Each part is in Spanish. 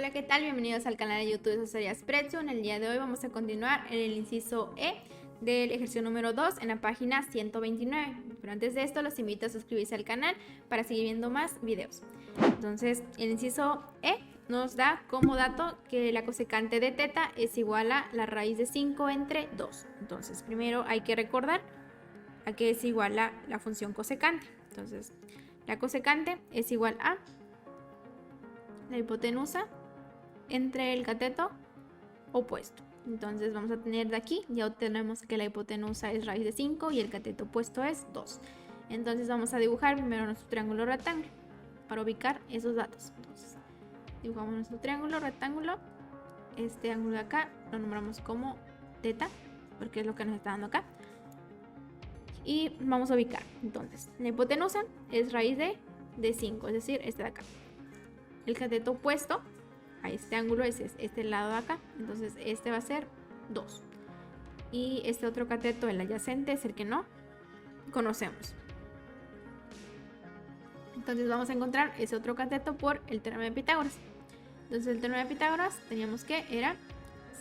Hola, ¿qué tal? Bienvenidos al canal de YouTube de Asesoría Sprezzo. En el día de hoy vamos a continuar en el inciso E del ejercicio número 2 en la página 129. Pero antes de esto los invito a suscribirse al canal para seguir viendo más videos. Entonces, el inciso E nos da como dato que la cosecante de teta es igual a la raíz de 5 entre 2. Entonces, primero hay que recordar a qué es igual la función cosecante. Entonces, la cosecante es igual a la hipotenusa entre el cateto opuesto. Entonces vamos a tener de aquí, ya obtenemos que la hipotenusa es raíz de 5 y el cateto opuesto es 2. Entonces vamos a dibujar primero nuestro triángulo rectángulo para ubicar esos datos. Entonces dibujamos nuestro triángulo rectángulo. Este ángulo de acá lo nombramos como teta, porque es lo que nos está dando acá. Y vamos a ubicar. Entonces, la hipotenusa es raíz de 5, es decir, este de acá. El cateto opuesto a este ángulo es este lado de acá, entonces este va a ser 2. Y este otro cateto, el adyacente, es el que no conocemos. Entonces vamos a encontrar ese otro cateto por el teorema de Pitágoras. Entonces el teorema de Pitágoras teníamos que era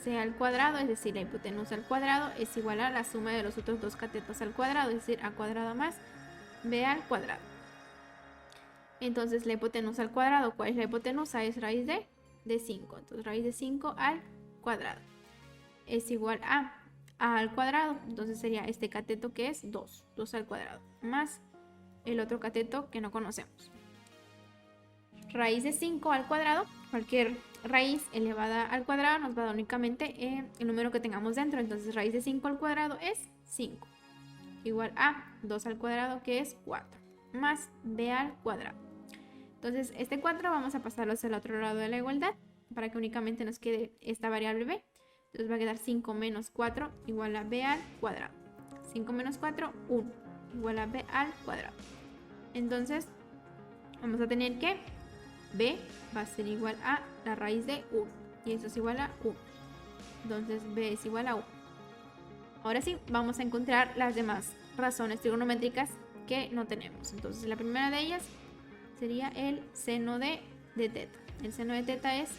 C al cuadrado, es decir, la hipotenusa al cuadrado es igual a la suma de los otros dos catetos al cuadrado, es decir, a cuadrado más b al cuadrado. Entonces la hipotenusa al cuadrado, ¿cuál es la hipotenusa? Es raíz de 5. Entonces raíz de 5 al cuadrado es igual a al cuadrado. Entonces sería este cateto que es 2 al cuadrado, más el otro cateto que no conocemos. Raíz de 5 al cuadrado, cualquier raíz elevada al cuadrado nos va a dar únicamente el número que tengamos dentro. Entonces raíz de 5 al cuadrado es 5, igual a 2 al cuadrado que es 4, más b al cuadrado. Entonces este 4 vamos a pasarlo hacia el otro lado de la igualdad para que únicamente nos quede esta variable b. Entonces va a quedar 5 menos 4 igual a b al cuadrado. 5 menos 4, 1 igual a b al cuadrado. Entonces vamos a tener que b va a ser igual a la raíz de 1 y eso es igual a 1. Entonces b es igual a 1. Ahora sí, vamos a encontrar las demás razones trigonométricas que no tenemos. Entonces la primera de ellas sería el seno de teta. El seno de teta es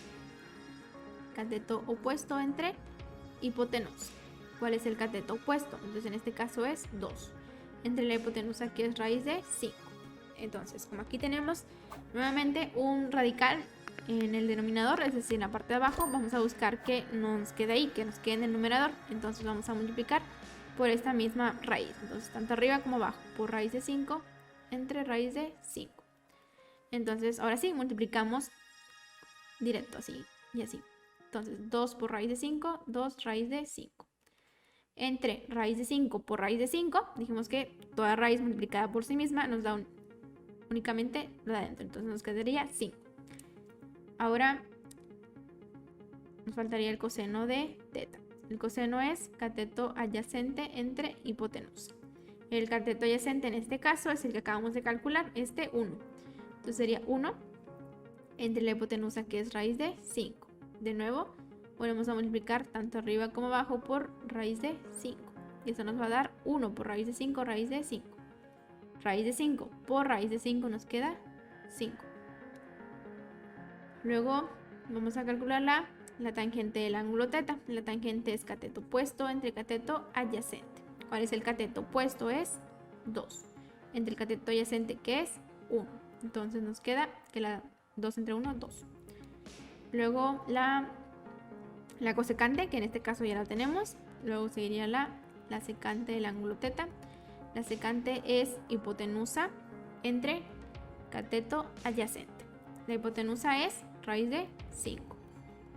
cateto opuesto entre hipotenusa. ¿Cuál es el cateto opuesto? Entonces en este caso es 2. Entre la hipotenusa que es raíz de 5. Entonces, como aquí tenemos nuevamente un radical en el denominador, es decir, en la parte de abajo, vamos a buscar que nos quede ahí, que nos quede en el numerador. Entonces vamos a multiplicar por esta misma raíz. Entonces, tanto arriba como abajo, por raíz de 5 entre raíz de 5. Entonces, ahora sí, multiplicamos directo, así y así. Entonces, 2 por raíz de 5, 2 raíz de 5. Entre raíz de 5 por raíz de 5, dijimos que toda raíz multiplicada por sí misma nos da únicamente lo de adentro. Entonces, nos quedaría 5. Ahora, nos faltaría el coseno de teta. El coseno es cateto adyacente entre hipotenusa. El cateto adyacente en este caso es el que acabamos de calcular, este 1. Entonces sería 1 entre la hipotenusa que es raíz de 5. De nuevo, volvemos a multiplicar tanto arriba como abajo por raíz de 5. Y eso nos va a dar 1 por raíz de 5, raíz de 5. Raíz de 5 por raíz de 5 nos queda 5. Luego vamos a calcular la tangente del ángulo teta. La tangente es cateto opuesto entre cateto adyacente. ¿Cuál es el cateto opuesto? Es 2. Entre el cateto adyacente que es 1. Entonces nos queda que la 2 entre 1, 2. Luego la cosecante, que en este caso ya la tenemos. Luego seguiría la secante del ángulo teta. La secante es hipotenusa entre cateto adyacente. La hipotenusa es raíz de 5.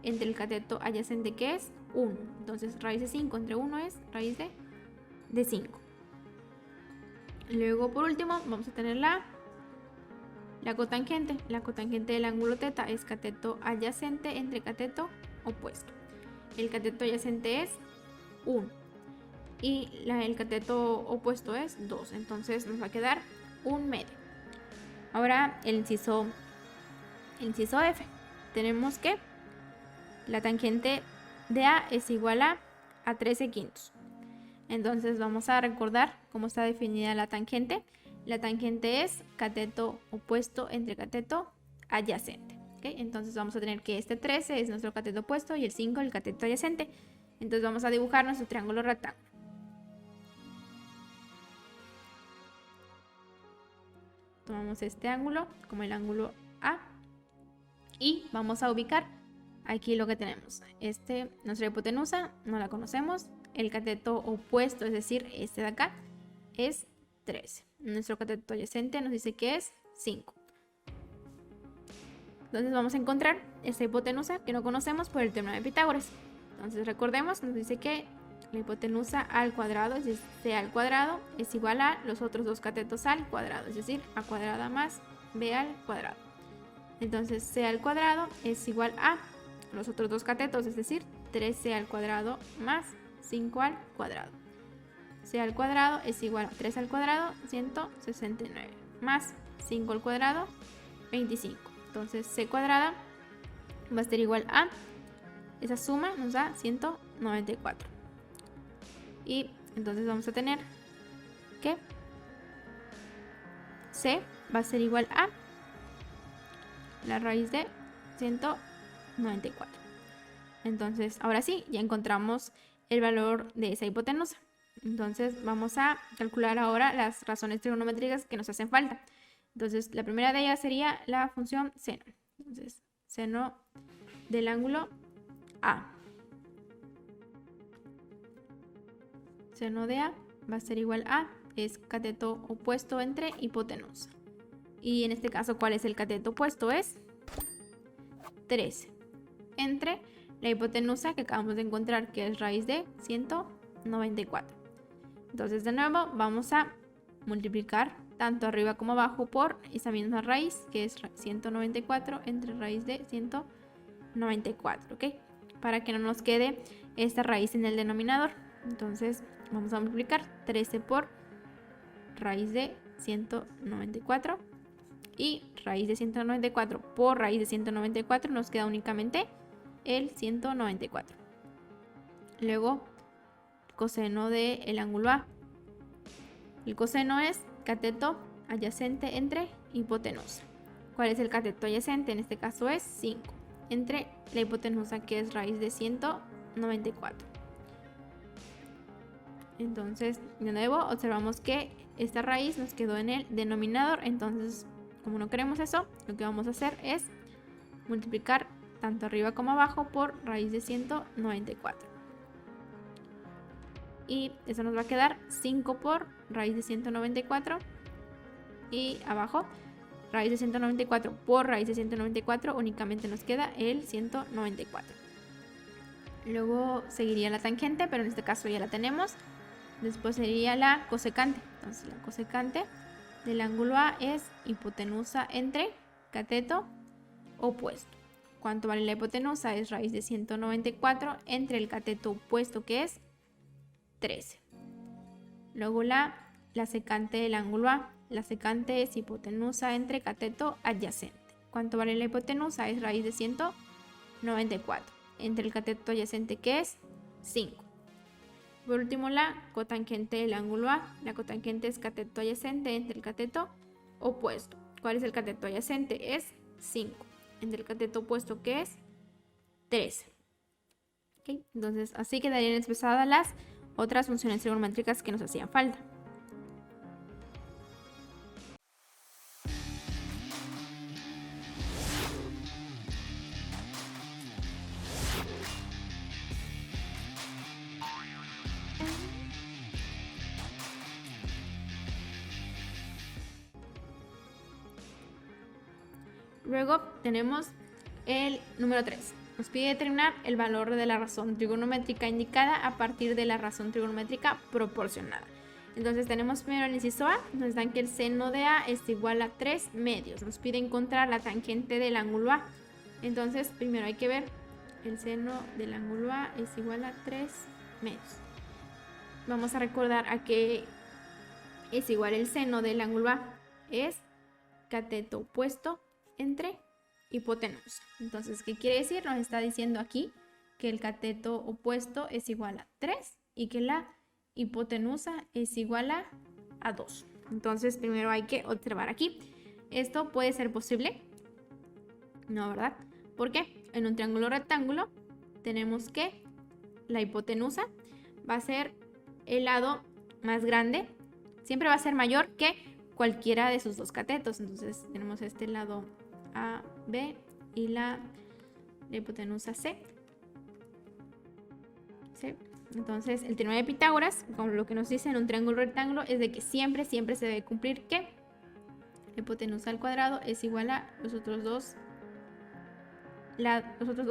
Entre el cateto adyacente que es 1. Entonces raíz de 5 entre 1 es raíz de 5. Luego por último vamos a tener la cotangente. La cotangente del ángulo teta es cateto adyacente entre cateto opuesto. El cateto adyacente es 1 y el cateto opuesto es 2. Entonces nos va a quedar 1 medio. Ahora el inciso F. Tenemos que la tangente de A es igual a 13 quintos. Entonces vamos a recordar cómo está definida la tangente. La tangente es cateto opuesto entre cateto adyacente. ¿Okay? Entonces vamos a tener que este 13 es nuestro cateto opuesto y el 5 el cateto adyacente. Entonces vamos a dibujar nuestro triángulo rectángulo. Tomamos este ángulo como el ángulo A y vamos a ubicar aquí lo que tenemos. Nuestra hipotenusa no la conocemos. El cateto opuesto, es decir, este de acá, es 13. Nuestro cateto adyacente nos dice que es 5. Entonces vamos a encontrar esta hipotenusa que no conocemos por el teorema de Pitágoras. Entonces recordemos, nos dice que la hipotenusa al cuadrado, es decir, c al cuadrado, es igual a los otros dos catetos al cuadrado, es decir, a cuadrada más b al cuadrado. Entonces c al cuadrado es igual a los otros dos catetos, es decir, 3c al cuadrado más 5 al cuadrado. C al cuadrado es igual a 3 al cuadrado, 169, más 5 al cuadrado, 25. Entonces c cuadrada va a ser igual a, esa suma nos da 194. Y entonces vamos a tener que c va a ser igual a la raíz de 194. Entonces, ahora sí, ya encontramos el valor de esa hipotenusa. Entonces, vamos a calcular ahora las razones trigonométricas que nos hacen falta. Entonces, la primera de ellas sería la función seno. Entonces, seno del ángulo A. Seno de A va a ser igual a, es cateto opuesto entre hipotenusa. Y en este caso, ¿cuál es el cateto opuesto? Es 13 entre la hipotenusa que acabamos de encontrar, que es raíz de 194. Entonces, de nuevo, vamos a multiplicar tanto arriba como abajo por esa misma raíz, que es 194 entre raíz de 194, ¿ok? Para que no nos quede esta raíz en el denominador. Entonces, vamos a multiplicar 13 por raíz de 194. Y raíz de 194 por raíz de 194 nos queda únicamente el 194. Luego, coseno del ángulo A. El coseno es cateto adyacente entre hipotenusa. ¿Cuál es el cateto adyacente? En este caso es 5 entre la hipotenusa, que es raíz de 194. Entonces, de nuevo, observamos que esta raíz nos quedó en el denominador. Entonces, como no queremos eso, lo que vamos a hacer es multiplicar tanto arriba como abajo por raíz de 194. Y eso nos va a quedar 5 por raíz de 194. Y abajo, raíz de 194 por raíz de 194, únicamente nos queda el 194. Luego seguiría la tangente, pero en este caso ya la tenemos. Después sería la cosecante. Entonces, la cosecante del ángulo A es hipotenusa entre cateto opuesto. ¿Cuánto vale la hipotenusa? Es raíz de 194 entre el cateto opuesto, que es 13. Luego la secante del ángulo A. La secante es hipotenusa entre cateto adyacente. ¿Cuánto vale la hipotenusa? Es raíz de 194 entre el cateto adyacente, que es 5. Por último, la cotangente del ángulo A. La cotangente es cateto adyacente entre el cateto opuesto. ¿Cuál es el cateto adyacente? Es 5. Entre el cateto opuesto, que es 13. ¿Okay? Entonces, así quedarían expresadas las otras funciones trigonométricas que nos hacían falta. Luego tenemos el número 3. Nos pide determinar el valor de la razón trigonométrica indicada a partir de la razón trigonométrica proporcionada. Entonces tenemos primero el inciso A, nos dan que el seno de A es igual a 3 medios. Nos pide encontrar la tangente del ángulo A. Entonces primero hay que ver, el seno del ángulo A es igual a 3 medios. Vamos a recordar a qué es igual el seno del ángulo A. Es cateto opuesto entre hipotenusa. Entonces, ¿qué quiere decir? Nos está diciendo aquí que el cateto opuesto es igual a 3 y que la hipotenusa es igual a 2. Entonces, primero hay que observar aquí. Esto puede ser posible No, ¿verdad? ¿Por qué? En un triángulo rectángulo tenemos que la hipotenusa va a ser el lado más grande. Siempre va a ser mayor que cualquiera de sus dos catetos. Entonces tenemos este lado A, B y la hipotenusa C. ¿Sí? Entonces el teorema de Pitágoras, con lo que nos dice en un triángulo rectángulo, es de que siempre se debe cumplir que la hipotenusa al cuadrado es igual a los otros dos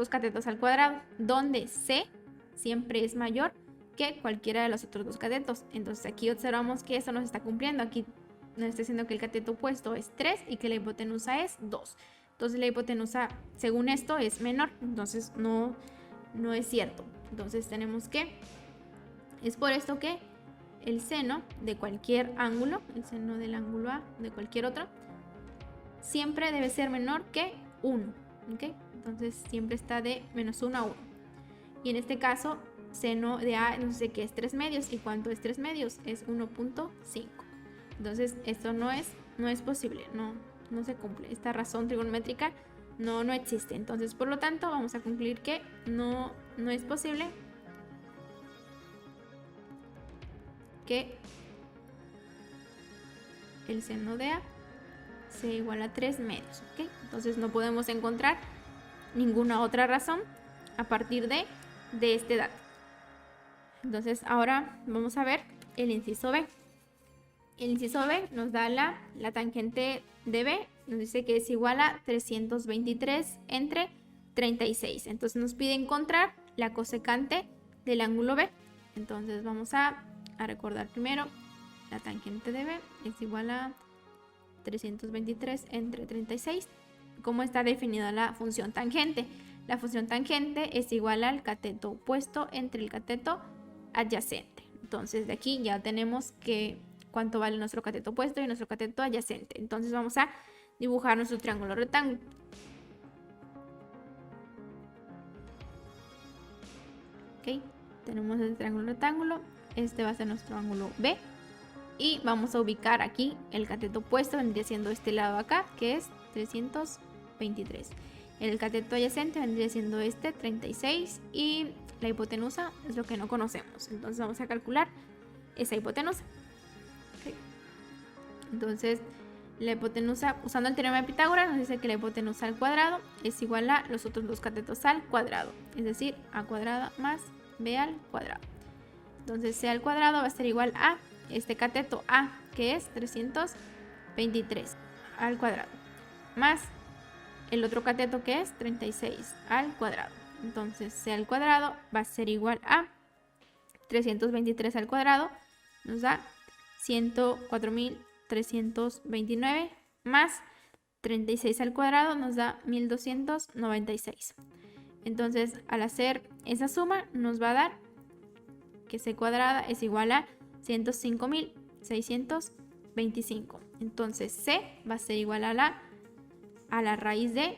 catetos al cuadrado, donde C siempre es mayor que cualquiera de los otros dos catetos. Entonces aquí observamos que eso nos está cumpliendo. Aquí nos está diciendo que el cateto opuesto es 3 y que la hipotenusa es 2. Entonces la hipotenusa, según esto, es menor. Entonces no es cierto. Entonces tenemos que, es por esto que el seno de cualquier ángulo, el seno del ángulo A, de cualquier otro, siempre debe ser menor que 1. ¿Okay? Entonces siempre está de menos 1 a 1. Y en este caso, seno de A nos dice que es 3 medios. ¿Y cuánto es 3 medios? Es 1.5. Entonces esto no es posible, no se cumple. Esta razón trigonométrica no existe. Entonces, por lo tanto, vamos a concluir que no es posible que el seno de A sea igual a 3 medios. ¿Okay? Entonces no podemos encontrar ninguna otra razón a partir de este dato. Entonces ahora vamos a ver el inciso B. El inciso B nos da la tangente de B, nos dice que es igual a 323 entre 36. Entonces nos pide encontrar la cosecante del ángulo B. Entonces vamos a recordar primero, la tangente de B es igual a 323 entre 36. ¿Cómo está definida la función tangente? La función tangente es igual al cateto opuesto entre el cateto adyacente. Entonces de aquí ya tenemos que cuánto vale nuestro cateto opuesto y nuestro cateto adyacente. Entonces vamos a dibujar nuestro triángulo rectángulo. Ok, tenemos el triángulo rectángulo. Este va a ser nuestro ángulo B. Y vamos a ubicar aquí el cateto opuesto, vendría siendo este lado acá, que es 323. El cateto adyacente vendría siendo este 36 y la hipotenusa es lo que no conocemos. Entonces vamos a calcular esa hipotenusa. Okay. Entonces la hipotenusa, usando el teorema de Pitágoras, nos dice que la hipotenusa al cuadrado es igual a los otros dos catetos al cuadrado. Es decir, a cuadrado más b al cuadrado. Entonces c al cuadrado va a ser igual a este cateto A, que es 323 al cuadrado, más el otro cateto que es 36 al cuadrado. Entonces c al cuadrado va a ser igual a 323 al cuadrado, nos da 104.329, más 36 al cuadrado nos da 1.296. Entonces al hacer esa suma nos va a dar que c cuadrada es igual a 105.625. Entonces c va a ser igual a la raíz de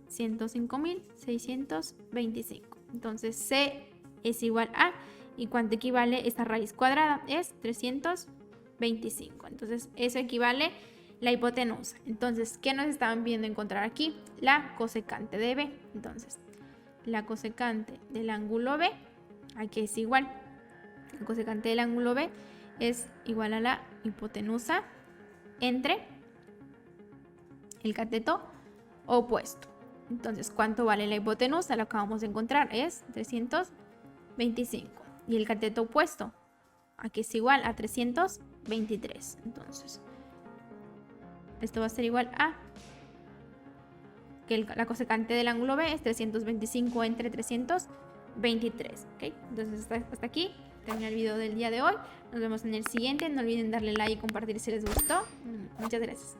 105.625. Entonces c es igual a, ¿y cuánto equivale esta raíz cuadrada? Es 325. Entonces eso equivale la hipotenusa. Entonces, ¿qué nos estaban viendo encontrar aquí? La cosecante de B. Entonces, la cosecante del ángulo B, aquí es igual. La cosecante del ángulo B es igual a la hipotenusa entre el cateto opuesto. Entonces, ¿cuánto vale la hipotenusa? Lo acabamos de encontrar, es 325. Y el cateto opuesto, aquí es igual a 323. Entonces, esto va a ser igual a que la cosecante del ángulo B es 325 entre 323. ¿Okay? Entonces, hasta aquí termina el video del día de hoy. Nos vemos en el siguiente. No olviden darle like y compartir si les gustó. Muchas gracias.